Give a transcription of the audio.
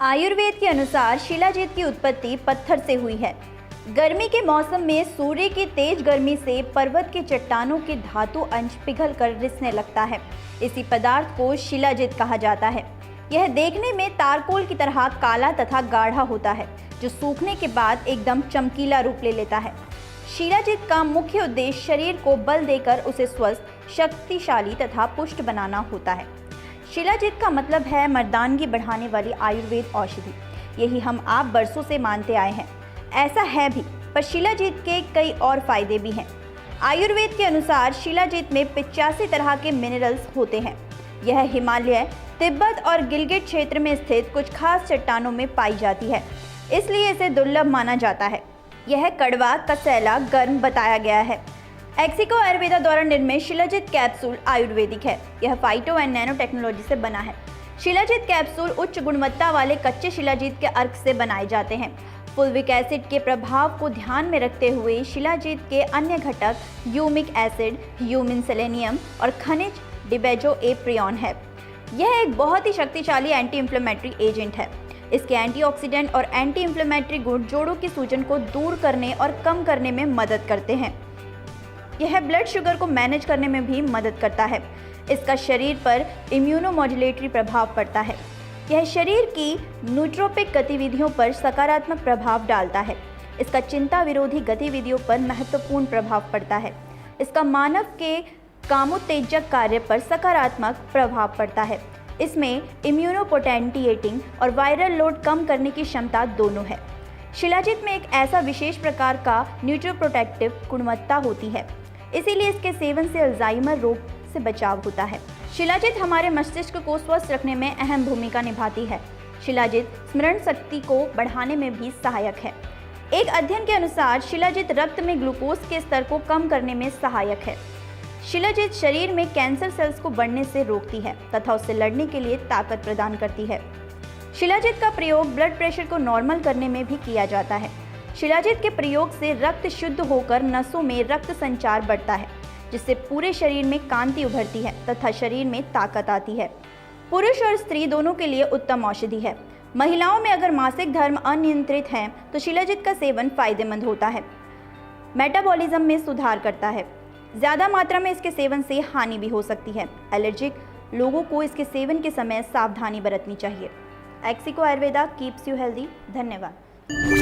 आयुर्वेद के अनुसार शिलाजीत की उत्पत्ति पत्थर से हुई है। गर्मी के मौसम में सूर्य की तेज गर्मी से पर्वत की चट्टानों के धातु अंश पिघलकर रिसने लगता है। इसी पदार्थ को शिलाजीत कहा जाता है। यह देखने में तारकोल की तरह काला तथा गाढ़ा होता है, जो सूखने के बाद एकदम चमकीला रूप ले लेता है। शिलाजीत का मुख्य उद्देश्य शरीर को बल देकर उसे स्वस्थ, शक्तिशाली तथा पुष्ट बनाना होता है। शिलाजीत का मतलब है मर्दानगी बढ़ाने वाली आयुर्वेद औषधि। यही हम आप बरसों से मानते आए हैं। ऐसा है भी, पर शिलाजीत के कई और फायदे भी हैं। आयुर्वेद के अनुसार शिलाजीत में 85 तरह के मिनरल्स होते हैं। यह हिमालय, तिब्बत और गिलगित क्षेत्र में स्थित कुछ खास चट्टानों में पाई जाती है, इसलिए इसे दुर्लभ माना जाता है। यह कड़वा, कसैला, गर्म बताया गया है। एक्सिको आयुर्वेदा द्वारा निर्मित शिलाजीत कैप्सूल आयुर्वेदिक है। यह फाइटो एंड नैनो टेक्नोलॉजी से बना है। शिलाजीत कैप्सूल उच्च गुणवत्ता वाले कच्चे शिलाजीत के अर्क से बनाए जाते हैं। फुलविक एसिड के प्रभाव को ध्यान में रखते हुए शिलाजीत के अन्य घटक ह्यूमिक एसिड, ह्यूमिन सेलेनियम और खनिज डिबेंजोएप्रियन है। यह एक बहुत ही शक्तिशाली एंटी इंफ्लेमेटरी एजेंट है। इसके एंटीऑक्सीडेंट और एंटी इंफ्लेमेटरी गुण जोड़ों की सूजन को दूर करने और कम करने में मदद करते हैं। यह ब्लड शुगर को मैनेज करने में भी मदद करता है। इसका शरीर पर इम्यूनोमॉड्यूलेटरी प्रभाव पड़ता है। यह शरीर की न्यूट्रोपिक गतिविधियों पर सकारात्मक प्रभाव डालता है। इसका चिंता विरोधी गतिविधियों पर महत्वपूर्ण प्रभाव पड़ता है। इसका मानव के कामोत्तेजक कार्य पर सकारात्मक प्रभाव पड़ता है। इसमें इम्यूनोपोटेंटिएटिंग और वायरल लोड कम करने की क्षमता दोनों है। शिलाजीत में एक ऐसा विशेष प्रकार का न्यूट्रोप्रोटेक्टिव गुणवत्ता होती है, इसीलिए इसके सेवन से अल्जाइमर रोग से बचाव होता है। शिलाजीत हमारे मस्तिष्क को स्वस्थ रखने में अहम भूमिका निभाती है। शिलाजीत स्मरण शक्ति को बढ़ाने में भी सहायक है। एक अध्ययन के अनुसार शिलाजीत रक्त में ग्लूकोज के स्तर को कम करने में सहायक है। शिलाजीत शरीर में कैंसर सेल्स को बढ़ने से रोकती है तथा उससे लड़ने के लिए ताकत प्रदान करती है। शिलाजीत का प्रयोग ब्लड प्रेशर को नॉर्मल करने में भी किया जाता है। शिलाजीत के प्रयोग से रक्त शुद्ध होकर नसों में रक्त संचार बढ़ता है, जिससे पूरे शरीर में कांति उभरती है तथा शरीर में ताकत आती है। पुरुष और स्त्री दोनों के लिए उत्तम औषधि है। महिलाओं में अगर मासिक धर्म अनियंत्रित है तो शिलाजीत का सेवन फायदेमंद होता है। मेटाबॉलिज्म में सुधार करता है। ज़्यादा मात्रा में इसके सेवन से हानि भी हो सकती है। एलर्जिक लोगों को इसके सेवन के समय सावधानी बरतनी चाहिए। Ixigo Ayurveda keeps you healthy. धन्यवाद।